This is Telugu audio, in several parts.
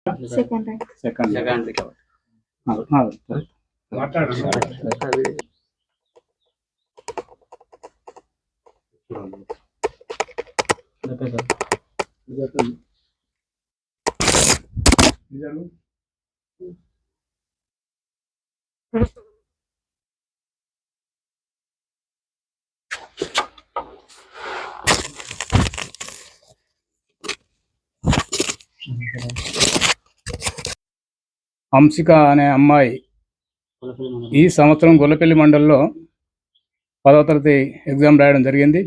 Second rank. సెకండ్ హంసిక అనే అమ్మాయి ఈ సంవత్సరం గొల్లపల్లి మండలంలో 10వ తరగతి ఎగ్జామ్ రాయడం జరిగింది.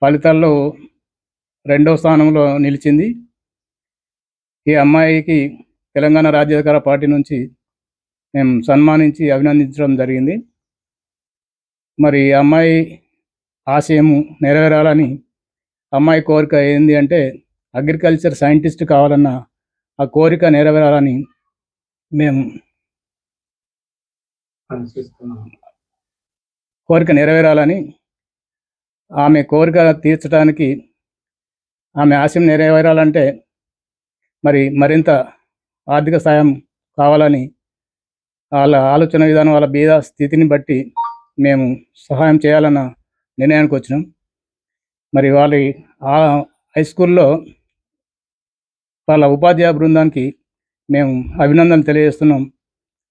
ఫలితాల్లో 2వ స్థానంలో నిలిచింది. ఈ అమ్మాయికి తెలంగాణ రాజ్యాధికార పార్టీ నుంచి మేము సన్మానించి అభినందించడం జరిగింది. మరి ఈ అమ్మాయి ఆశయం నెరవేరాలని, అమ్మాయి కోరిక ఏంది అంటే అగ్రికల్చర్ సైంటిస్ట్ కావాలన్న ఆ కోరిక నెరవేరాలని మేము ఆమె కోరిక తీర్చడానికి, ఆమె ఆశయం నెరవేరాలంటే మరింత ఆర్థిక సాయం కావాలని వాళ్ళ ఆలోచన విధానం, వాళ్ళ బీద స్థితిని బట్టి మేము సహాయం చేయాలన్న నిర్ణయానికి వచ్చినాం. మరి వాళ్ళ హై స్కూల్లో వాళ్ళ ఉపాధ్యాయ బృందానికి మేము అభినందనలు తెలియజేస్తున్నాం.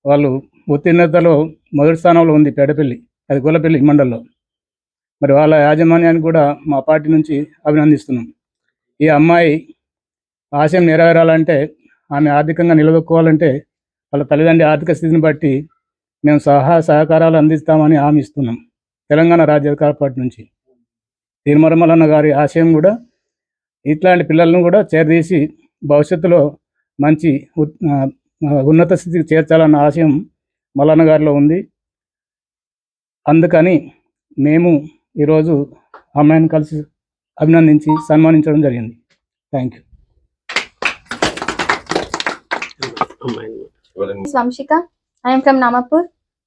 వాళ్ళు ఉత్తీర్ణతలో మొదటి స్థానంలో ఉంది పెడపల్లి, అది గొల్లపల్లి మండలంలో. మరి వాళ్ళ యాజమాన్యానికి కూడా మా పార్టీ నుంచి అభినందిస్తున్నాం. ఈ అమ్మాయి ఆశయం నెరవేరాలంటే, ఆమె ఆర్థికంగా నిలదొక్కోవాలంటే వాళ్ళ తల్లిదండ్రి ఆర్థిక స్థితిని బట్టి మేము సహాయ సహకారాలు అందిస్తామని హామీ ఇస్తున్నాం. తెలంగాణ రాజ్యాధికార పార్టీ నుంచి తీర్మరమల్లన్న గారి ఆశయం కూడా ఇట్లాంటి పిల్లలను కూడా చేరదీసి భవిష్యత్తులో మంచి ఉన్నత స్థితికి చేర్చాలన్న ఆశయం మల్లన్న గారిలో ఉంది. అందుకని మేము ఈరోజు అమ్మాయిని కలిసి అభినందించి సన్మానించడం జరిగింది. Thank you. Swamshika. I am from Namapur.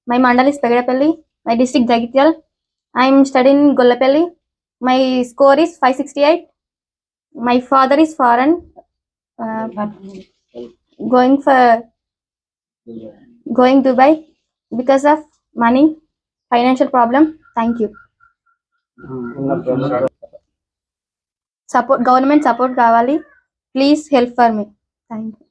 My mandal is Pegadapalli. My district Jagityal. I am studying in Gollapalli. My score is 568. My father is foreign. Going Dubai because of money, financial problem. Thank you. Government support kavali. Please help for me. Thank you.